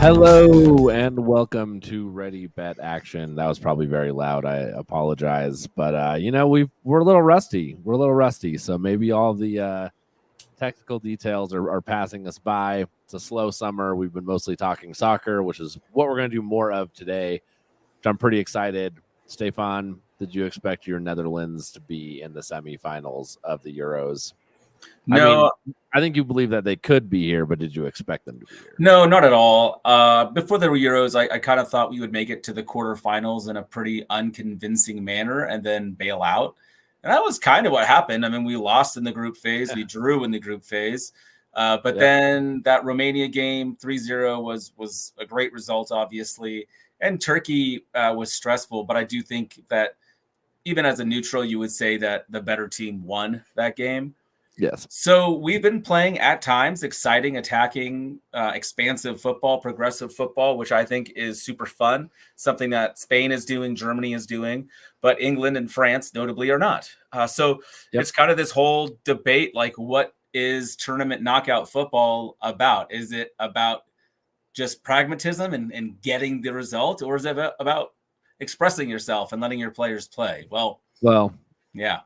Hello and welcome to Ready Bet Action. That was probably very loud. I apologize, but we're a little rusty. So maybe all the technical details are passing us by. It's a slow summer. We've been mostly talking soccer, which is what we're going to do more of today. Which I'm pretty excited. Stefan, did you expect your Netherlands to be in the semifinals of the Euros? No, I think you believe that they could be here, but did you expect them to be here? no, not at all. Before the Euros, I kind of thought we would make it to the quarterfinals in a pretty unconvincing manner and then bail out. And that was kind of what happened. I mean, we lost in the group phase. We drew in the group phase. But then that Romania game, 3-0, was a great result, obviously. And Turkey was stressful. But I do think that even as a neutral, you would say that the better team won that game. Yes. So we've been playing at times exciting, attacking, expansive football, progressive football, which I think is super fun. Something that Spain is doing, Germany is doing, but England and France notably are not. It's kind of this whole debate, like what is tournament knockout football about? Is it about just pragmatism and getting the result, or is it about expressing yourself and letting your players play? Well, yeah.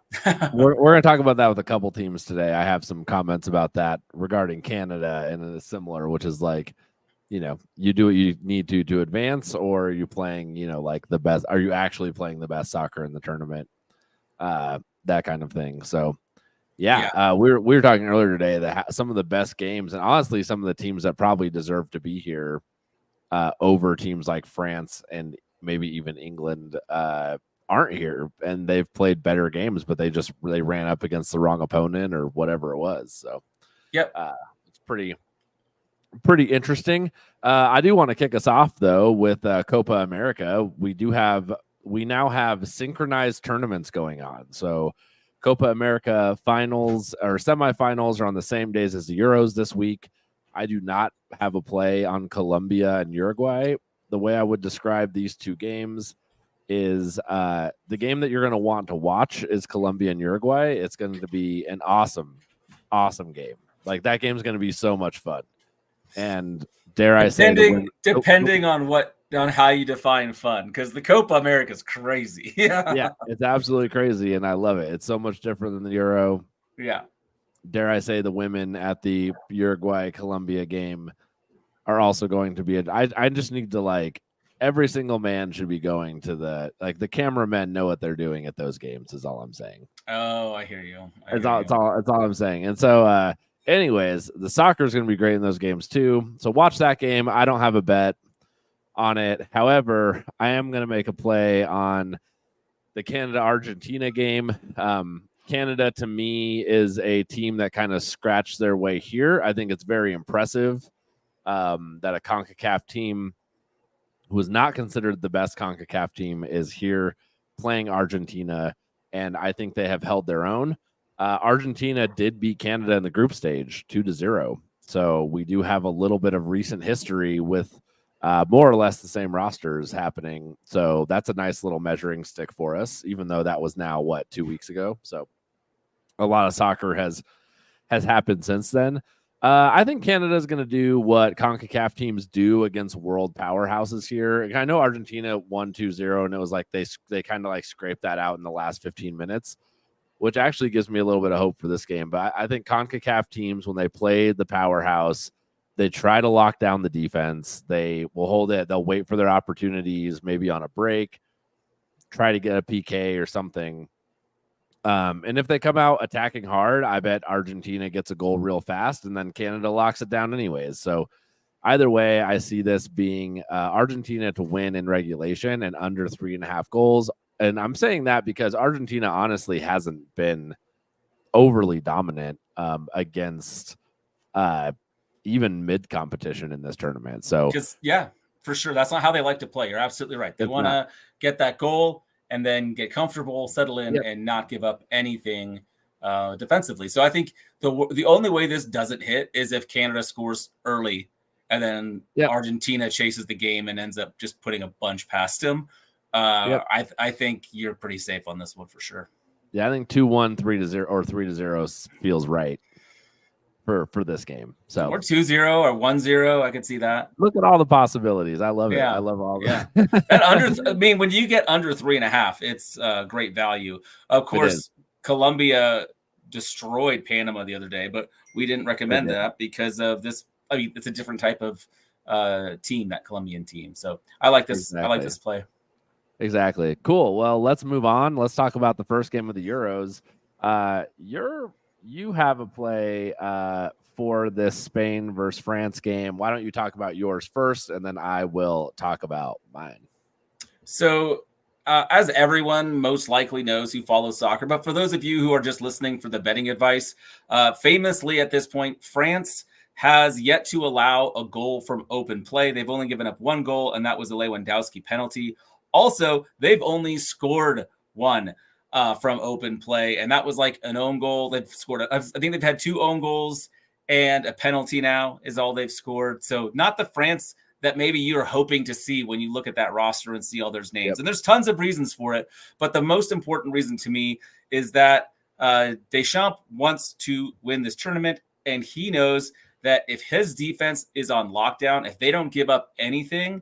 we're going to talk about that with a couple teams today. I have some comments about that regarding Canada and it's similar, which is like, you do what you need to advance, or are you playing, like the best? Are you actually playing the best soccer in the tournament? That kind of thing. So, we were talking earlier today that some of the best games, and honestly, some of the teams that probably deserve to be here over teams like France and maybe even England aren't here, and they've played better games, but they ran up against the wrong opponent or whatever it was. So it's pretty interesting. I do want to kick us off though with Copa America. We now have synchronized tournaments going on. So Copa America finals or semifinals are on the same days as the Euros this week. I do not have a play on Colombia and Uruguay. The way I would describe these two games is the game that you're going to want to watch is Colombia and Uruguay. It's going to be an awesome game. Like that game's going to be so much fun. And depending on how you define fun, because the Copa America is crazy. Yeah, it's absolutely crazy, and I love it. It's so much different than the Euro. Yeah. Dare I say the women at the Uruguay Colombia game are also going to be I just need to every single man should be going to the cameramen know what they're doing at those games is all I'm saying. Oh, I hear you. It's all I'm saying. And so anyways, the soccer is going to be great in those games too. So watch that game. I don't have a bet on it. However, I am going to make a play on the Canada-Argentina game. Canada, to me, is a team that kind of scratched their way here. I think it's very impressive that a CONCACAF team who was not considered the best CONCACAF team is here playing Argentina, and I think they have held their own. Argentina did beat Canada in the group stage 2-0, so we do have a little bit of recent history with more or less the same rosters happening. So that's a nice little measuring stick for us, even though that was now, 2 weeks ago. So a lot of soccer has happened since then. I think Canada is going to do what CONCACAF teams do against world powerhouses here. I know Argentina won 2-0, and it was like they kind of scraped that out in the last 15 minutes, which actually gives me a little bit of hope for this game. But I think CONCACAF teams, when they play the powerhouse, they try to lock down the defense. They will hold it. They'll wait for their opportunities, maybe on a break, try to get a PK or something. And if they come out attacking hard, I bet Argentina gets a goal real fast, and then Canada locks it down anyways. So either way, I see this being Argentina to win in regulation and under 3.5 goals. And I'm saying that because Argentina honestly hasn't been overly dominant against even mid competition in this tournament. So for sure. That's not how they like to play. You're absolutely right. They want to get that goal and then get comfortable, settle in, and not give up anything defensively. So I think the only way this doesn't hit is if Canada scores early and then Argentina chases the game and ends up just putting a bunch past him. I think you're pretty safe on this one for sure. Yeah, I think 2-1, 3-0, or 3-0 feels right. for this game. So or 2-0 or 1-0. I could see that. Look at all the possibilities. I love it. Yeah. I love all Yeah. that. I mean, when you get under 3.5, it's great value. Of course, Colombia destroyed Panama the other day, but we didn't recommend that because of this. I mean, it's a different type of team, that Colombian team. So I like this. Exactly. I like this play. Exactly. Cool. Well, let's move on. Let's talk about the first game of the Euros. You have a play for this Spain versus France game. Why don't you talk about yours first, and then I will talk about mine. So, as everyone most likely knows who follows soccer, but for those of you who are just listening for the betting advice, famously at this point, France has yet to allow a goal from open play. They've only given up one goal, and that was a Lewandowski penalty. Also, they've only scored one from open play, and that was like an own goal. They've scored, I think they've had 2 own goals and a penalty now is all they've scored. So not the France that maybe you're hoping to see when you look at that roster and see all those names. Yep. And there's tons of reasons for it, but the most important reason to me is that Deschamps wants to win this tournament, and he knows that if his defense is on lockdown, if they don't give up anything,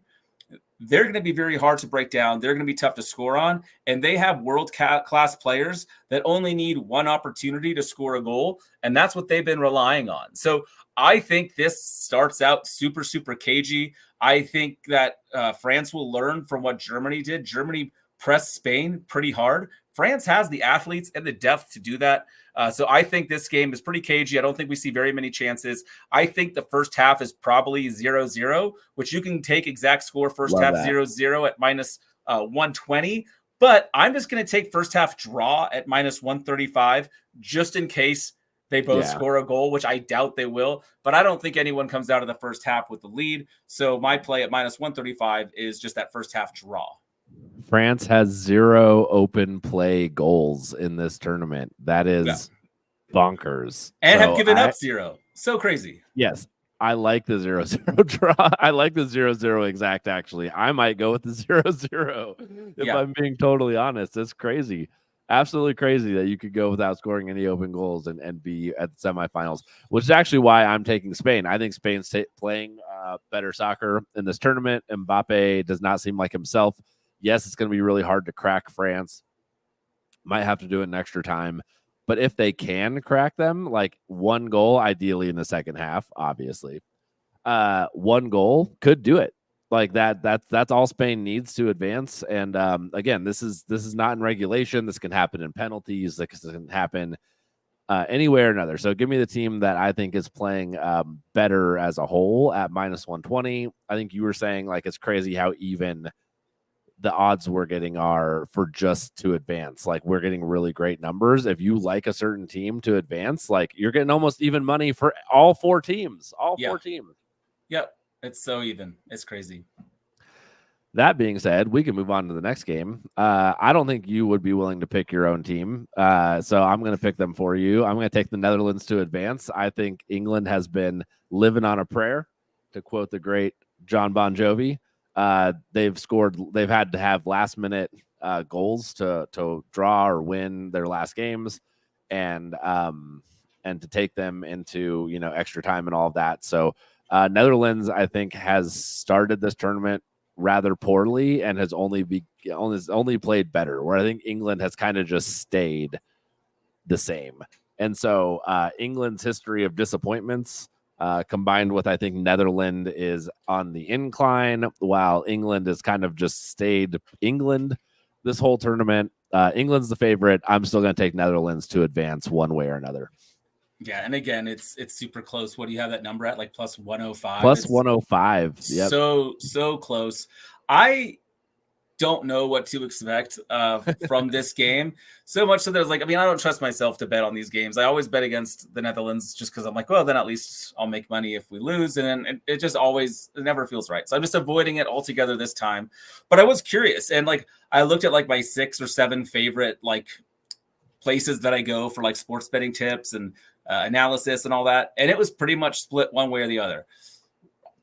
they're going to be very hard to break down. They're going to be tough to score on. And they have world-class players that only need one opportunity to score a goal. And that's what they've been relying on. So I think this starts out super, super cagey. I think that France will learn from what Germany did. Germany pressed Spain pretty hard. France has the athletes and the depth to do that. So I think this game is pretty cagey. I don't think we see very many chances. I think the first half is probably 0-0, which you can take exact score first half 0-0 at minus 120. But I'm just going to take first half draw at minus 135 just in case they both score a goal, which I doubt they will. But I don't think anyone comes out of the first half with the lead. So my play at minus 135 is just that first half draw. France has 0 open play goals in this tournament. That is bonkers. And have given up 0. So crazy. Yes. I like the 0-0 draw. I like the 0-0 exact, actually. I might go with the 0-0 if I'm being totally honest. It's crazy. Absolutely crazy that you could go without scoring any open goals and be at the semifinals, which is actually why I'm taking Spain. I think Spain's playing better soccer in this tournament. Mbappe does not seem like himself. Yes, it's going to be really hard to crack France. Might have to do it in extra time. But if they can crack them, like one goal, ideally in the second half, obviously, one goal could do it. Like that's all Spain needs to advance. And again, this is not in regulation. This can happen in penalties. This can happen anywhere or another. So give me the team that I think is playing better as a whole at minus 120. I think you were saying like it's crazy how even the odds we're getting are for just to advance. Like we're getting really great numbers. If you like a certain team to advance, like you're getting almost even money for all 4 teams. All 4 teams. Yep. It's so even. It's crazy. That being said, we can move on to the next game. I don't think you would be willing to pick your own team. So I'm going to pick them for you. I'm going to take the Netherlands to advance. I think England has been living on a prayer, to quote the great John Bon Jovi. They've had to have last minute goals to draw or win their last games and to take them into, extra time and all of that. So Netherlands, I think, has started this tournament rather poorly and has only played better, where I think England has kind of just stayed the same. And so England's history of disappointments combined with, I think, Netherlands is on the incline, while England has kind of just stayed England this whole tournament. England's the favorite. I'm still going to take Netherlands to advance one way or another. Yeah, and again, it's super close. What do you have that number at? Like plus 105? Plus 105. Yep. So close. I don't know what to expect from this game. So much so that I was like, I don't trust myself to bet on these games. I always bet against the Netherlands just because I'm like, well, then at least I'll make money if we lose. And it just it never feels right. So I'm just avoiding it altogether this time. But I was curious. And like, I looked at like my 6 or 7 favorite like places that I go for like sports betting tips and analysis and all that. And it was pretty much split one way or the other.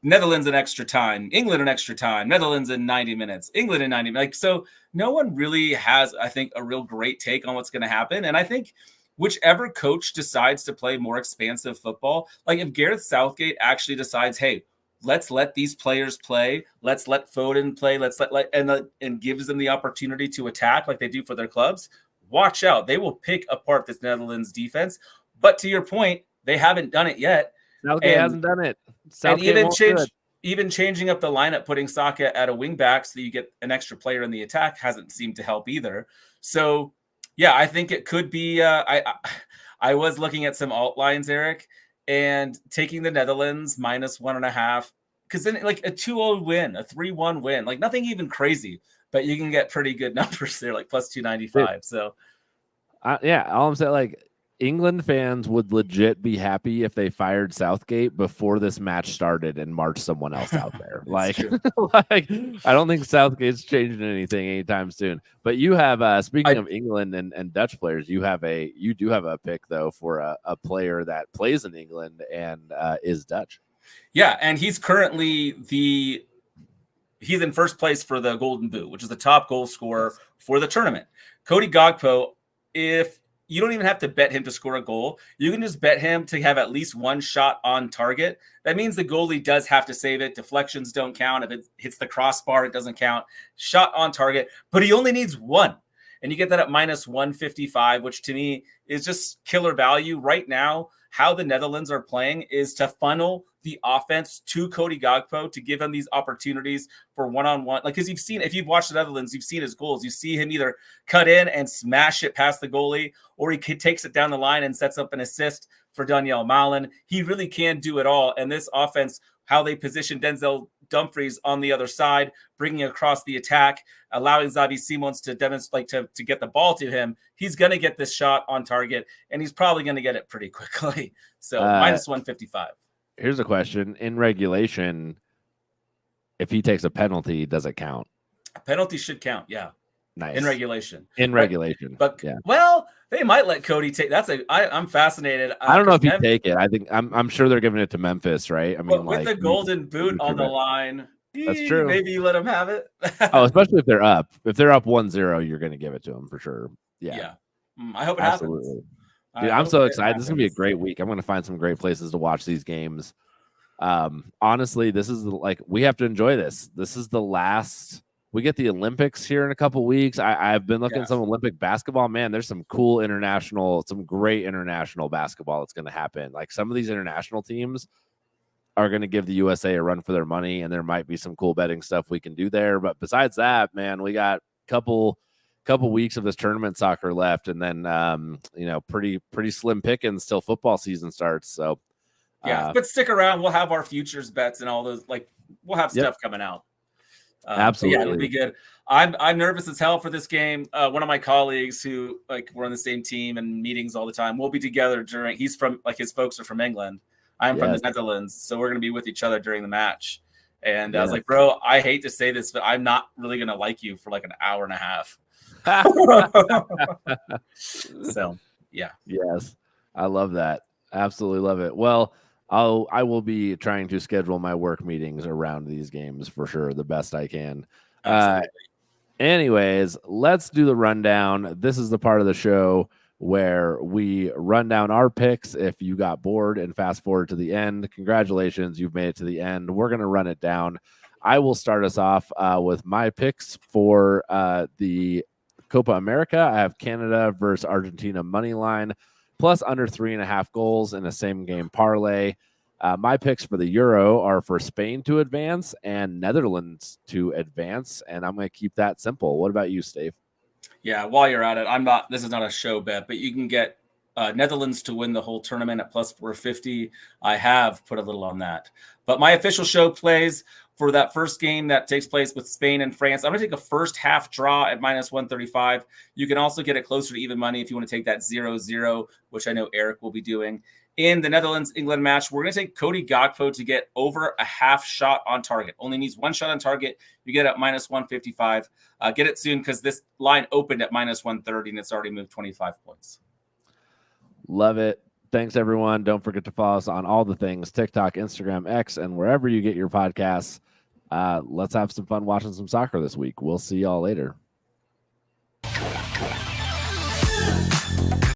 Netherlands in extra time, England in extra time, Netherlands in 90 minutes, England in 90 minutes. So no one really has, I think, a real great take on what's going to happen. And I think whichever coach decides to play more expansive football, like if Gareth Southgate actually decides, hey, let's let these players play, let's let Foden play, and gives them the opportunity to attack like they do for their clubs, watch out. They will pick apart this Netherlands defense. But to your point, they haven't done it yet. Southgate hasn't done it. Southgate even changing up the lineup, putting Saka at a wing back so you get an extra player in the attack hasn't seemed to help either. So, yeah, I think it could be. I was looking at some alt lines, Eric, and taking the Netherlands -1.5, because then like a 2-0 win, a 3-1 win, like nothing even crazy, but you can get pretty good numbers there, like +295. So, yeah, all I'm saying, like, England fans would legit be happy if they fired Southgate before this match started and marched someone else out there. like, I don't think Southgate's changing anything anytime soon. But you have, speaking of England and Dutch players, you do have a pick though for a player that plays in England and is Dutch. Yeah, and he's currently he's in first place for the Golden Boot, which is the top goal scorer for the tournament. Cody Gakpo, if you don't even have to bet him to score a goal. You can just bet him to have at least one shot on target. That means the goalie does have to save it. Deflections don't count. If it hits the crossbar, it doesn't count. Shot on target, but he only needs one. And you get that at -155, which to me is just killer value. Right now, how the Netherlands are playing is to funnel the offense to Cody Gakpo to give him these opportunities for one-on-one. Like, because if you've watched the Netherlands, you've seen his goals. You see him either cut in and smash it past the goalie, or he takes it down the line and sets up an assist for Daniel Malen. He really can do it all. And this offense, how they position Denzel Dumfries on the other side, bringing across the attack, allowing Xavi Simons to demonstrate to get the ball to him. He's going to get this shot on target, and he's probably going to get it pretty quickly. So -155. Here's a question. In regulation, if he takes a penalty, does it count? A penalty should count, yeah. Nice. In regulation. Regulation. But yeah. Well, they might let Cody take. I'm fascinated. I don't know if he'd take it. I think I'm sure they're giving it to Memphis, right? I mean, with the Golden Boot on the line. That's true. Maybe you let him have it. Especially if they're up. If they're up 1-0, you're going to give it to them for sure. Yeah. I hope it happens. Dude, I'm so excited. This is going to be a great week. I'm going to find some great places to watch these games. Honestly, this is we have to enjoy this. This is the last. We get the Olympics here in a couple weeks. I've been looking at some Olympic basketball. Man, there's some great international basketball that's going to happen. Like, some of these international teams are going to give the USA a run for their money, and there might be some cool betting stuff we can do there. But besides that, man, we got couple weeks of this tournament soccer left, and then pretty slim pickings till football season starts. So but stick around. We'll have our futures bets and all those. We'll have stuff coming out. Absolutely, it'll be good. I'm nervous as hell for this game. One of my colleagues who we're on the same team and meetings all the time. We'll be together during. He's from his folks are from England. I'm from the Netherlands, so we're gonna be with each other during the match. And I was like, bro, I hate to say this, but I'm not really gonna like you for an hour and a half. So yeah. Yes, I love that. Absolutely love it. Well, I will be trying to schedule my work meetings around these games for sure, the best I can. Anyways, let's do the rundown. This is the part of the show where we run down our picks. If you got bored and fast forward to the end, congratulations, you've made it to the end. We're going to run it down. I will start us off with my picks for the Copa America. I have Canada versus Argentina money line, plus under 3.5 goals in a same game parlay. My picks for the Euro are for Spain to advance and Netherlands to advance, and I'm going to keep that simple. What about you, Steve? Yeah, while you're at it, this is not a show bet, but you can get Netherlands to win the whole tournament at plus 450. I have put a little on that. But my official show plays for that first game that takes place with Spain and France. I'm going to take a first half draw at -135. You can also get it closer to even money if you want to take that 0-0, which I know Eric will be doing. In the Netherlands-England match, we're going to take Cody Gakpo to get over a half shot on target. Only needs one shot on target. You get it at -155. Get it soon because this line opened at -130 and it's already moved 25 points. Love it. Thanks, everyone. Don't forget to follow us on all the things, TikTok, Instagram, X, and wherever you get your podcasts. Let's have some fun watching some soccer this week. We'll see y'all later.